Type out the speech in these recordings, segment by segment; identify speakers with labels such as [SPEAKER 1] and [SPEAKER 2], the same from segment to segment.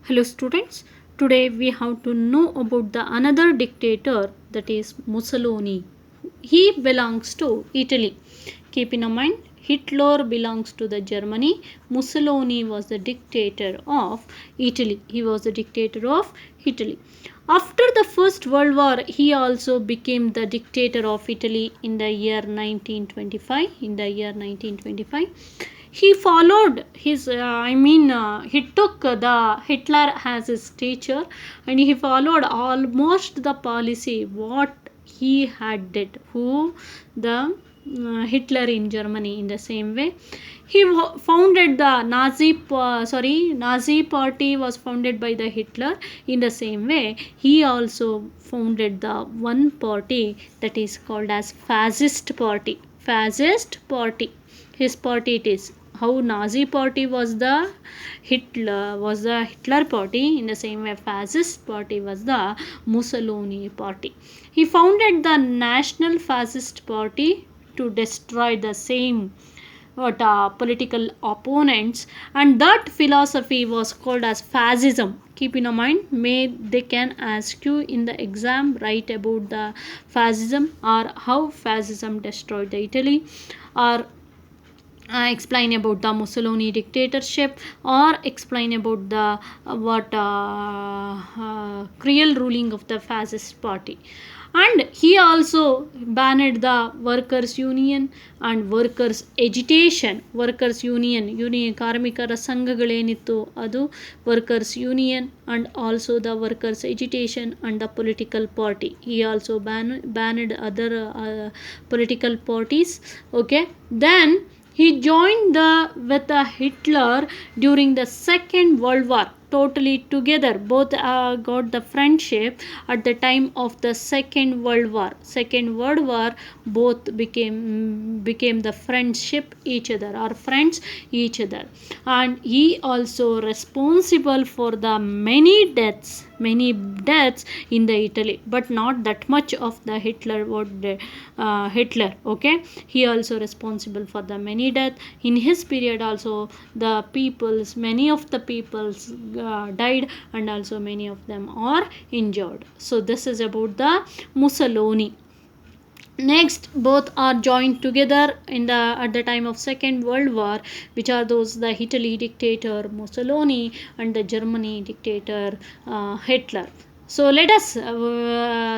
[SPEAKER 1] Hello students, today we have to know about the another dictator, that is Mussolini. He belongs to Italy. Keep in mind, Hitler belongs to the Germany. Mussolini was the dictator of Italy. He was the dictator of Italy. After the First World War, he also became the dictator of Italy in the year 1925. He followed his he took the Hitler as his teacher, and he followed almost the policy what he had did who the Hitler in Germany. In the same way, he founded the Nazi party was founded by the Hitler. In the same way, he also founded the one party that is called as fascist party. His party it is. How Nazi party was the Hitler party, in the same way fascist party was the Mussolini party. He founded the National Fascist Party to destroy the same political opponents, and that philosophy was called as fascism. Keep in mind, may they can ask you in the exam, write about the fascism or how fascism destroyed the Italy, or explain about the Mussolini dictatorship, or explain about the cruel ruling of the fascist party. And he also banned the workers union and workers agitation. Workers union ಕಾರ್ಮಿಕರ ಸಂಘಗಳೇನಿತ್ತು ಅದು workers union, and also the workers agitation and the political party. He also banned other political parties. Okay, then he joined with Hitler during the Second World War. Totally together, both got the friendship at the time of the Second World War. Both became the friendship each other, or friends each other, and he also responsible for the many deaths in the Italy, but not that much of the Hitler. Okay, he also responsible for the many death in his period. Also many of the peoples died, and also many of them are injured. So this is about the Mussolini. Next, both are joined together at the time of Second World War, which are those the Italy dictator Mussolini and the Germany dictator Hitler. So let us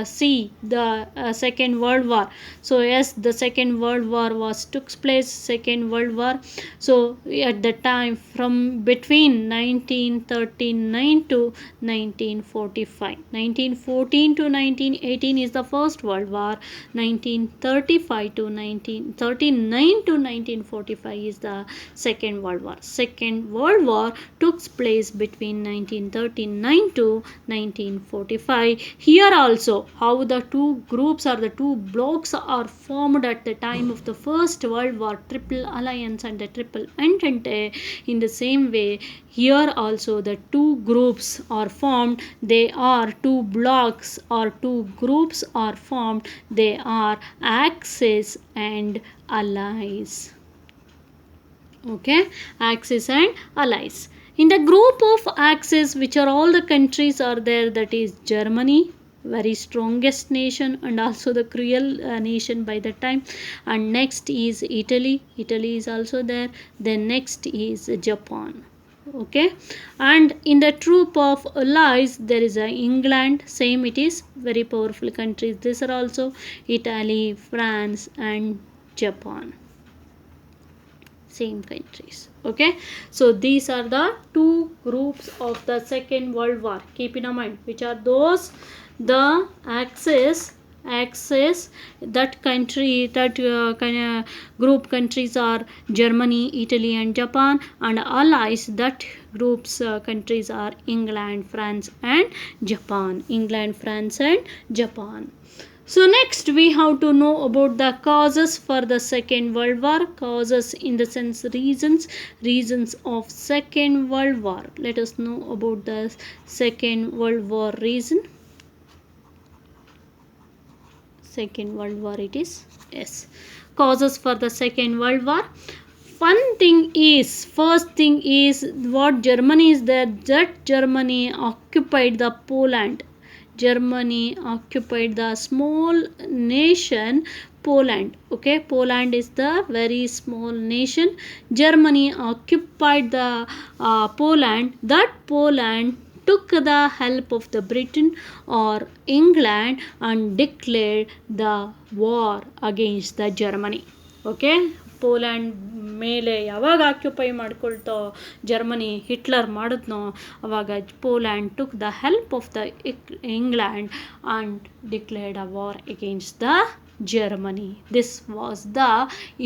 [SPEAKER 1] see the Second World War. So yes, the Second World War took place. Second World War. So at the time from between 1939 to 1945, 1914 to 1918 is the First World War. 1935 to 1939 to 1945 is the Second World War. Second World War took place between 1939 to 1945. Here also, how the two groups or the two blocks are formed at the time of the First World War, Triple Alliance and the Triple Entente. In the same way, here also the two groups are formed. They are two blocks or two groups are formed. They are Axis and Allies. Okay, Axis and Allies. In the group of Axis, which are all the countries are there, that is Germany, very strongest nation and also the cruel nation by the time, and next is Italy is also there, then next is Japan. Okay, and in the troop of allies there is England, same, it is very powerful countries. These are also Italy, France and Japan, same countries. Okay, so these are the two groups of the Second World War. Keep in mind, which are those the Axis, that country, that group countries are Germany, Italy and Japan, and allies, that groups countries are England, France and Japan. So next we have to know about the causes for the Second World War. Causes in the sense reasons of Second World War. Let us know about the Second World War reason. Second World War it is. Yes. Causes for the Second World War. first thing is what Germany is there, that Germany occupied the Poland. Germany occupied the small nation Poland. Okay, Poland is the very small nation. Germany occupied the Poland. That Poland took the help of the Britain or England and declared the war against the Germany. Okay, Poland ಮೇಲೆ ಯಾವಾಗ occupy ಮಾಡ್ಕೊಳ್ತೋ Germany, Hitler ಮಾಡಿದ್ನೋ ಅವಾಗ Poland took the help of the England and declared a war against the Germany. This was the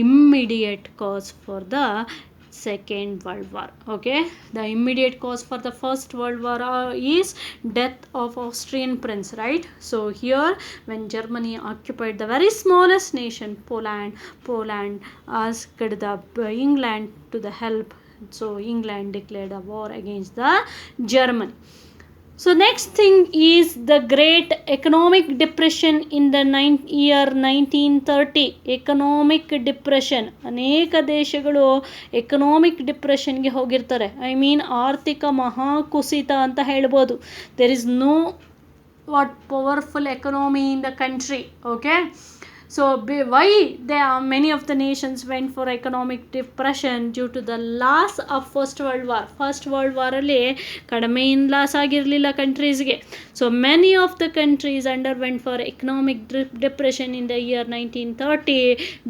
[SPEAKER 1] immediate cause for the Second World War. Okay, the immediate cause for the First World War is death of Austrian prince, right? So here when Germany occupied the very smallest nation Poland asked the England to the help. So England declared a war against the Germany. So next thing is the great economic depression in the year 1930. economic depression, ಅನೇಕ ದೇಶಗಳು economic ಡಿಪ್ರೆಷನ್ಗೆ ಹೋಗಿರ್ತಾರೆ. I mean ಆರ್ಥಿಕ ಮಹಾಕುಸಿತ ಅಂತ ಹೇಳ್ಬೋದು. There is no powerful economy in the country. Okay, so why many of the nations went for economic depression due to the loss of First World War. First World War ಅಲ್ಲಿ ಕಡಿಮೆ loss ಆಗಿರಲಿಲ್ಲ ಕಂಟ್ರೀಸ್ಗೆ. So many of the countries underwent for economic depression in the year 1930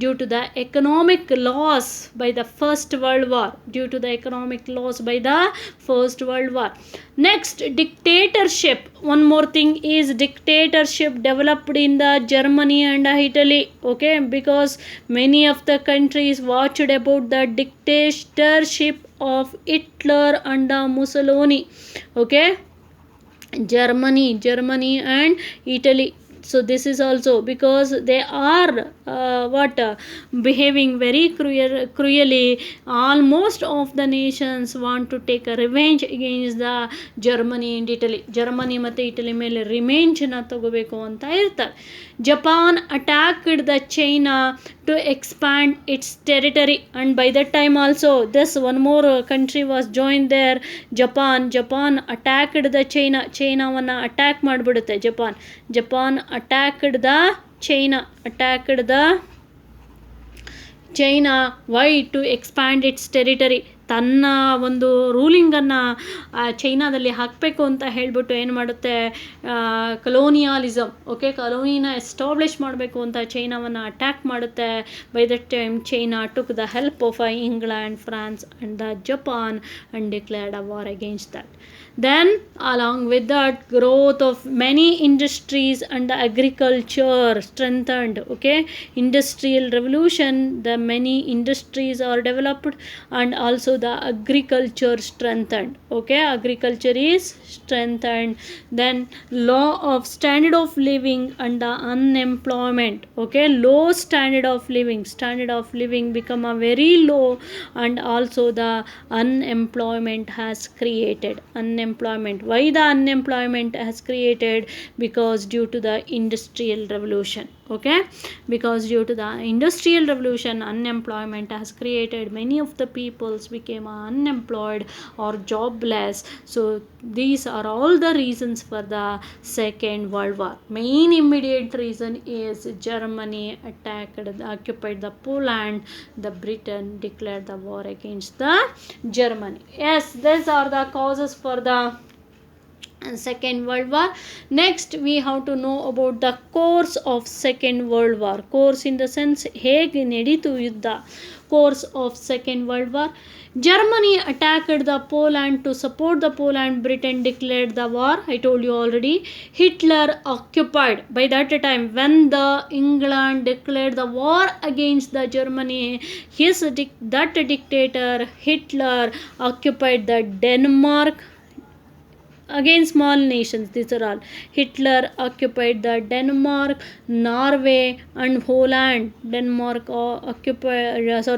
[SPEAKER 1] due to the economic loss by the First World War. Due to the economic loss by the First World War. Next, dictatorship. One more thing is dictatorship developed in the Germany and Italy. Okay, because many of the countries watched about the dictatorship of Hitler and Mussolini. Okay, Germany and Italy. So this is also because they are behaving very cruelly. Almost of the nations want to take a revenge against the Germany and Italy. Germany ಮತ್ತು Italy ಮೇಲೆ ರಿವೆಂಜ್ನ ತಗೋಬೇಕು ಅಂತ ಇರ್ತಾರೆ. Japan attacked the China to expand its territory, and by that time also this one more country was joined there, Japan attacked the Chinaವನ್ನು attack ಮಾಡಿಬಿಡುತ್ತೆ. Japan attacked the China. Why? To expand its territory. ತನ್ನ ಒಂದು ರೂಲಿಂಗನ್ನು ಚೈನಾದಲ್ಲಿ ಹಾಕಬೇಕು ಅಂತ ಹೇಳಿಬಿಟ್ಟು ಏನು ಮಾಡುತ್ತೆ, ಕಲೋನಿಯಾಲಿಸಮ್. Okay, ಕಲೋನಿನ establish ಮಾಡಬೇಕು ಅಂತ ಚೈನಾವನ್ನು ಅಟ್ಯಾಕ್ ಮಾಡುತ್ತೆ. By that time China took the help of England, France and the Japan and declared a war against that. Then along with that, growth of many industries and the agriculture strengthened. Okay, industrial revolution, the many industries are developed and also the agriculture strengthened. Okay, agriculture is strengthened. Then law of standard of living and the unemployment. Okay, low standard of living become a very low, and also the unemployment has created. Unemployment. Why the unemployment has created? Because due to the industrial revolution. Okay, because due to the industrial revolution, unemployment has created. Many of the peoples became unemployed or jobless. So these are all the reasons for the Second World War. Main immediate reason is Germany occupied the Poland. The Britain declared the war against the Germany. Yes, these are the causes for the Second World War. Next we have to know about the course of Second World War. Course in the sense ಹೇಗೆ ನಡೀತು ಯುದ್ಧ. Course of Second World War. Germany attacked the Poland. To support the Poland, Britain declared the war. I told you already. Hitler occupied. By that time when the England declared the war against the Germany, that dictator Hitler occupied the Denmark. Again, small nations, these are all. Hitler occupied the Denmark, Norway and Holland.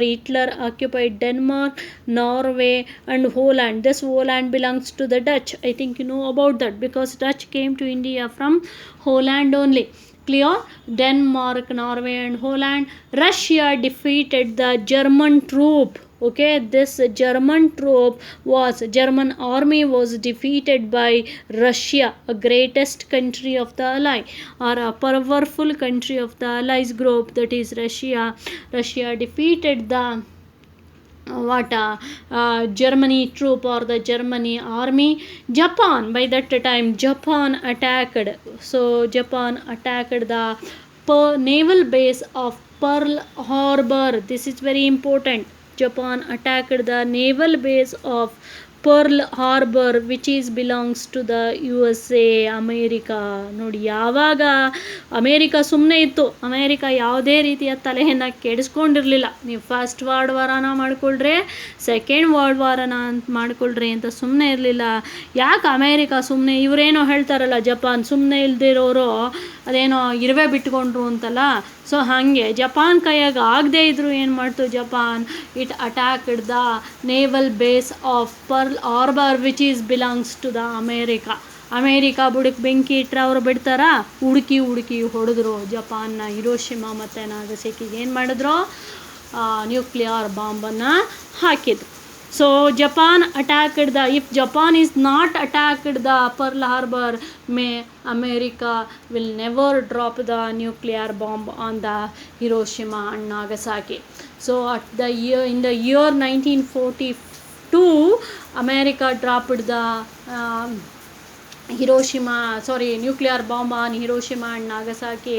[SPEAKER 1] Hitler occupied Denmark, Norway and Holland. This Holland belongs to the Dutch. I think you know about that because Dutch came to India from Holland only. Clear? Denmark, Norway and Holland. Russia defeated the German troop. Okay, this German army was defeated by Russia, a greatest country of the ally, or a powerful country of the allies group, that is Russia defeated the Germany troop or the Germany army. Japan, by that time Japan attacked, so Japan attacked the naval base of Pearl Harbor. This is very important. Japan attacked the naval base of Pearl Harbor, which is belongs to the USA, America. ನೋಡಿ, ಯಾವಾಗ America ಸುಮ್ಮನೆ ಇತ್ತು, America ಯಾವುದೇ ರೀತಿಯ ತಲೆಯನ್ನು ಕೆಡಿಸ್ಕೊಂಡಿರಲಿಲ್ಲ. ನೀವು first world ವಾರನ ಮಾಡಿಕೊಳ್ರಿ, second world ವಾರನ ಮಾಡಿಕೊಳ್ರಿ ಅಂತ ಸುಮ್ಮನೆ ಇರಲಿಲ್ಲ. ಯಾಕೆ ಅಮೇರಿಕಾ ಸುಮ್ಮನೆ, ಇವರೇನೋ ಹೇಳ್ತಾರಲ್ಲ, ಜಪಾನ್ ಸುಮ್ಮನೆ ಇಲ್ದಿರೋರು ಅದೇನೋ ಇರುವೆ ಬಿಟ್ಕೊಂಡ್ರು ಅಂತಲ್ಲ. ಸೊ ಹಾಗೆ ಜಪಾನ್ ಕೈಯಾಗ ಆಗದೇ ಇದ್ರು ಏನು ಮಾಡ್ತು Japan, it attacked the naval base of Pearl Harbor which is belongs to the America ಬುಡಕ್ಕೆ ಬೆಂಕಿ ಇಟ್ಟರೆ ಅವರು ಬಿಡ್ತಾರಾ? ಹುಡುಕಿ ಹೊಡೆದ್ರು ಜಪಾನ್ನ ಹಿರೋಶಿಮಾ ಮತ್ತು ನಾಗಸಾಕಿಗೆ. ಏನು ಮಾಡಿದ್ರು? ನ್ಯೂಕ್ಲಿಯರ್ ಬಾಂಬನ್ನು ಹಾಕಿದ್ರು. So Japan attacked the, if Japan is not attacked the Pearl Harbor, may America will never drop the nuclear bomb on the Hiroshima and Nagasaki. So in the year 1942, America dropped the nuclear bomb on Hiroshima and Nagasaki,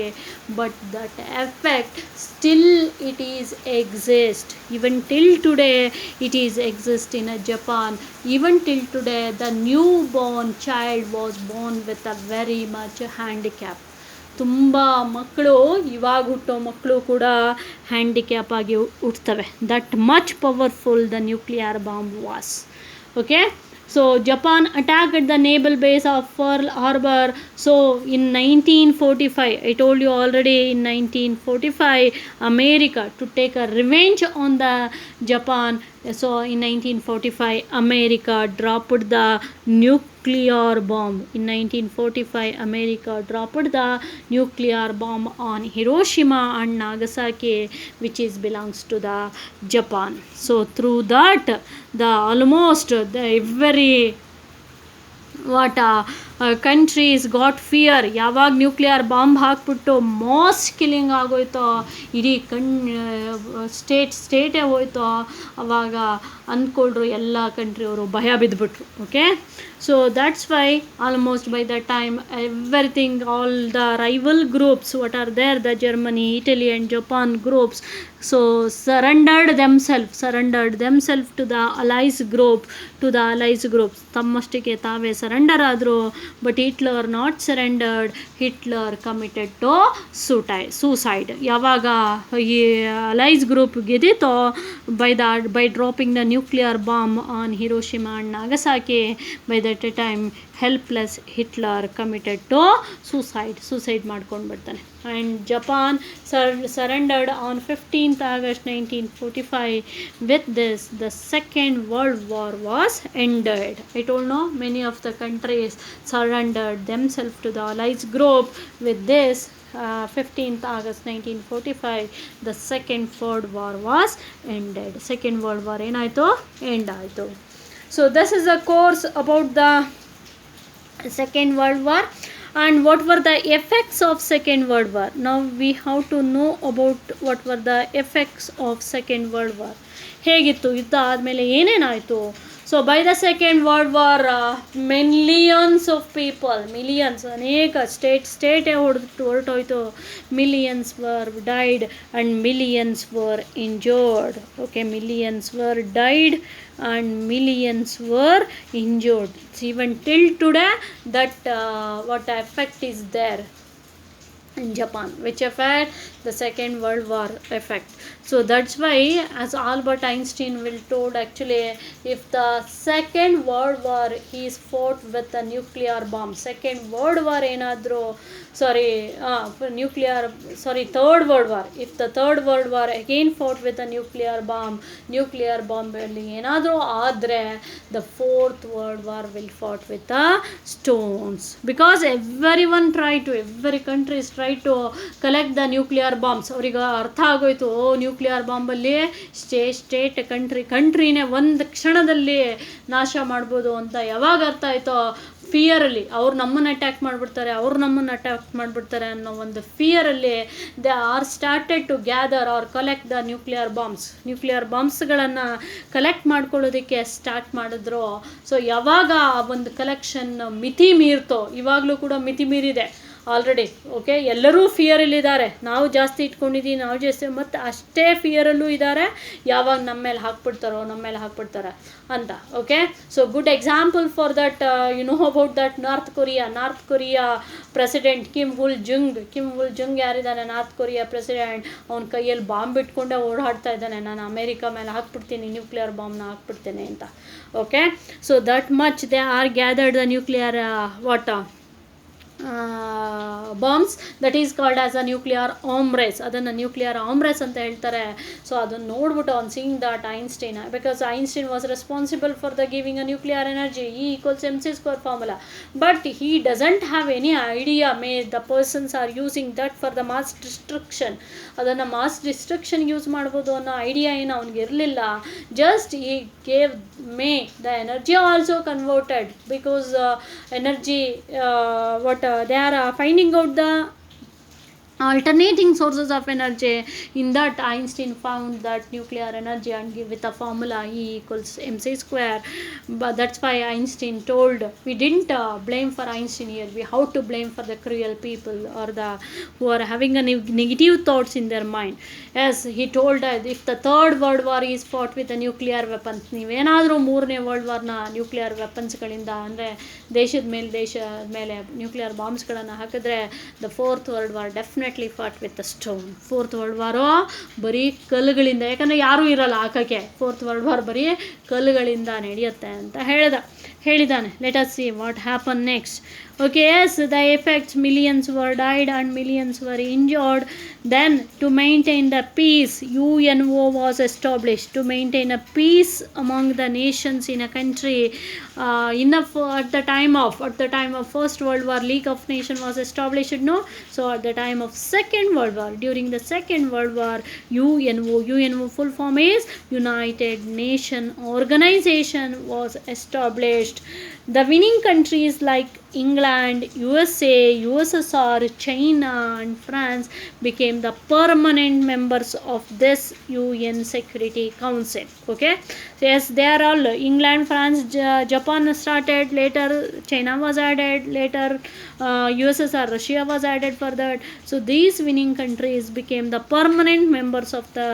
[SPEAKER 1] but that effect still it is exist. Even till today it is exist in Japan. Even till today the newborn child was born with a very much handicap. ತುಂಬ ಮಕ್ಕಳು, ಇವಾಗ ಹುಟ್ಟೋ ಮಕ್ಕಳು ಕೂಡ handicap ಆಗಿ ಹುಟ್ಟುತ್ತವೆ. That much powerful the nuclear bomb was. Okay, so Japan attacked the naval base of Pearl Harbor. So in 1945, I told you already, in 1945 America to take a revenge on the Japan. So in 1945 America dropped the nuclear bomb. In 1945 America dropped the nuclear bomb on Hiroshima and Nagasaki, which is belongs to the Japan. So through that the almost the every countries got fear. ಯಾವಾಗ nuclear bomb ಹಾಕ್ಬಿಟ್ಟು mass killing ಆಗೋಯ್ತೋ, ಇಡೀ ಸ್ಟೇಟೇ ಹೋಯ್ತೋ, ಅವಾಗ ಅಂದ್ಕೊಳ್ರು ಎಲ್ಲ ಕಂಟ್ರಿಯವರು ಭಯ ಬಿದ್ದುಬಿಟ್ರು. Okay, so that's why almost by the time everything, all the rival groups what are there, the Germany, Italy and Japan groups, so surrendered themselves to the allies group, ತಮ್ಮಷ್ಟಕ್ಕೆ ತಾವೇ ಸರೆಂಡರ್ ಆದರು. But Hitler not surrendered. Hitler committed to suicide. ಯಾವಾಗ ಈ allies group ಗೆದ್ದಿತೋ by dropping the nuclear bomb on Hiroshima and Nagasaki, by that time helpless Hitler committed to suicide ಮಾಡ್ಕೊಂಡು ಬಿಡ್ತಾನೆ. And Japan surrendered on 15th August 1945. With this, the Second World War was ended. I told no, many of the countries surrendered themselves to the Allies group. With this, 15th August 1945, the Second World War was ended. Second World War ಏನಾಯಿತು? End ಆಯಿತು. So this is a course about the Second World War. And what were the effects of Second World War? Now we have to know about what were the effects of Second World War. ಹೇಗಿತ್ತು ಯುದ್ಧ ಆದಮೇಲೆ ಏನೇನಾಯಿತು? So by the second world war millions of people, ಅನೇಕ ಸ್ಟೇಟೇ ಹೊರಟೋಯ್ತು. Millions were died and millions were injured. Okay, millions were died and millions were injured. Even till today that what effect is there in Japan, which effect? The Second World War effect. So that's why, as Albert Einstein will told, actually if the Second World War he is fought with a nuclear bomb, Second World War enadru Third World War, if the Third World War again fought with a nuclear bomb ಅಲ್ಲಿ ಏನಾದರೂ ಆದರೆ, the Fourth World War will fought with the stones, because every countries try try to collect the nuclear bombs. ಅವ್ರಿಗೆ ಅರ್ಥ ಆಗೋಯ್ತು, ಓ nuclear ಬಾಂಬಲ್ಲಿ ಕಂಟ್ರಿನೇ ಒಂದು ಕ್ಷಣದಲ್ಲಿ ನಾಶ ಮಾಡ್ಬೋದು ಅಂತ. ಯಾವಾಗ ಅರ್ಥ ಆಯಿತೋ, ಫಿಯರಲ್ಲಿ ಅವ್ರು ನಮ್ಮನ್ನು ಅಟ್ಯಾಕ್ ಮಾಡಿಬಿಡ್ತಾರೆ ಅನ್ನೋ ಒಂದು ಫಿಯರಲ್ಲಿ they are started to gather or collect the nuclear ಬಾಂಬ್ಸ್ಗಳನ್ನು ಕಲೆಕ್ಟ್ ಮಾಡ್ಕೊಳ್ಳೋದಕ್ಕೆ ಸ್ಟಾರ್ಟ್ ಮಾಡಿದ್ರು. ಸೊ ಯಾವಾಗ ಆ ಒಂದು ಕಲೆಕ್ಷನ್ ಮಿತಿ ಮೀರ್ತೋ, ಇವಾಗಲೂ ಕೂಡ ಮಿತಿ ಮೀರಿದೆ ಆಲ್ರೆಡಿ. ಓಕೆ, ಎಲ್ಲರೂ ಫಿಯರಲ್ಲಿದ್ದಾರೆ, ನಾವು ಜಾಸ್ತಿ ಇಟ್ಕೊಂಡಿದ್ದೀವಿ, ನಾವು ಜಾಸ್ತಿ, ಮತ್ತು ಅಷ್ಟೇ ಫಿಯರಲ್ಲೂ ಇದ್ದಾರೆ ಯಾವಾಗ ನಮ್ಮ ಮೇಲೆ ಹಾಕ್ಬಿಡ್ತಾರೆ ಅಂತ. Okay, so good example for that you know about that north Korea president Kim ವುಲ್ ಜುಂಗ್ ಯಾರಿದ್ದಾನೆ, ನಾರ್ತ್ ಕೊರಿಯಾ ಪ್ರೆಸಿಡೆಂಟ್, ಅವನ ಕೈಯಲ್ಲಿ ಬಾಂಬ್ ಇಟ್ಕೊಂಡೇ ಓಡಾಡ್ತಾ ಇದ್ದಾನೆ, ನಾನು ಅಮೇರಿಕಾ ಮೇಲೆ ಹಾಕ್ಬಿಡ್ತೀನಿ, ನ್ಯೂಕ್ಲಿಯರ್ ಬಾಂಬ್ನ ಹಾಕ್ಬಿಡ್ತೇನೆ ಅಂತ. Okay, so that much they are gathered the nuclear bombs, that is called as a nuclear arms race. ಅದನ್ನು ನ್ಯೂಕ್ಲಿಯರ್ ಆರ್ಮ್ರೇಸ್ ಅಂತ ಹೇಳ್ತಾರೆ. ಸೊ ಅದನ್ನು ನೋಡ್ಬಿಟ್ಟು on seeing that Einstein, because Einstein was responsible for the giving a nuclear energy, E = mc² formula, but he doesn't have any idea the persons are using that for the mass destruction. ಅದನ್ನು mass destruction use ಮಾಡ್ಬೋದು ಅನ್ನೋ idea ಏನು ಅವನಿಗೆ ಇರಲಿಲ್ಲ. Just he gave the energy also converted, because energy they are finding out the alternating sources of energy. In that, Einstein found that nuclear energy and give with a formula E = mc². But that's why Einstein told, we didn't blame for Einstein here, we have to blame for the cruel people or the who are having a negative thoughts in their mind. Yes, he told that if the third world war is fought with a nuclear weapons, ನೀವೇನಾದರೂ ಮೂರನೇ world ವಾರ್ನ nuclear ವೆಪನ್ಸ್ಗಳಿಂದ, ಅಂದರೆ ದೇಶದ ಮೇಲೆ nuclear ಬಾಂಬ್ಸ್ಗಳನ್ನು ಹಾಕಿದ್ರೆ, the fourth world war definitely fought with a stone. Fourth world war ಬರೀ ಕಲ್ಲುಗಳಿಂದ, ಯಾಕಂದರೆ ಯಾರೂ ಇರಲ್ಲ ಹಾಕೋಕ್ಕೆ, ಫೋರ್ತ್ ವರ್ಲ್ಡ್ ವಾರ್ ಬರೀ ಕಲ್ಲುಗಳಿಂದ ನಡೆಯುತ್ತೆ ಅಂತ ಹೇಳಿದಾನೆ. Let us see what happen next. Okay, yes, the effects, millions were died and millions were injured. Then to maintain the peace, UNO was established to maintain a peace among the nations in a country. At the time of First World War, League of Nations was established. No, so at the time of Second World War, during the Second World War, UNO full form is United Nations Organization was established. The winning countries like England, USA, USSR, China and France became the permanent members of this UN Security Council. Okay, so yes, they are all England, France, Japan started, later China was added, later USSR, Russia was added for that. So these winning countries became the permanent members of the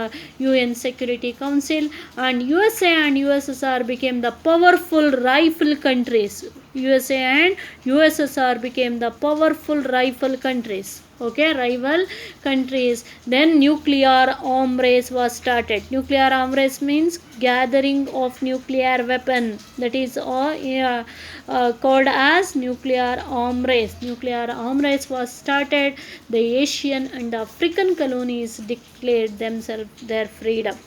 [SPEAKER 1] UN Security Council, and USA and USSR became the powerful rival countries. USA and USSR became the powerful rival countries. Okay, rival countries. Then nuclear arm race was started. Nuclear arm race means gathering of nuclear weapon, that is called as nuclear arm race. Nuclear arm race was started. The Asian and African colonies declared themselves their freedom.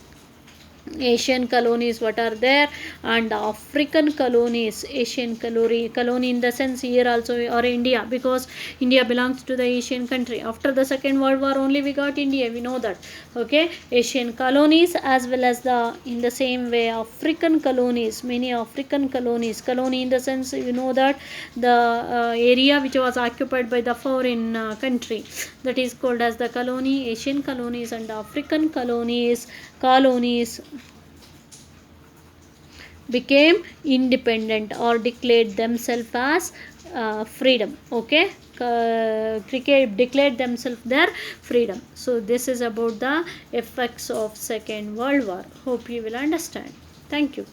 [SPEAKER 1] Asian colonies what are there, and African colonies. Asian colony in the sense here also, or India, because India belongs to the Asian country. After the Second World War only we got India, we know that. Okay, Asian colonies as well as in the same way African colonies. Many African colonies, colony in the sense you know that the area which was occupied by the foreign country, that is called as the colony. Asian colonies and African colonies became independent or declared themselves as freedom. Okay, declared themselves their freedom. So this is about the effects of Second World War. Hope you will understand. Thank you.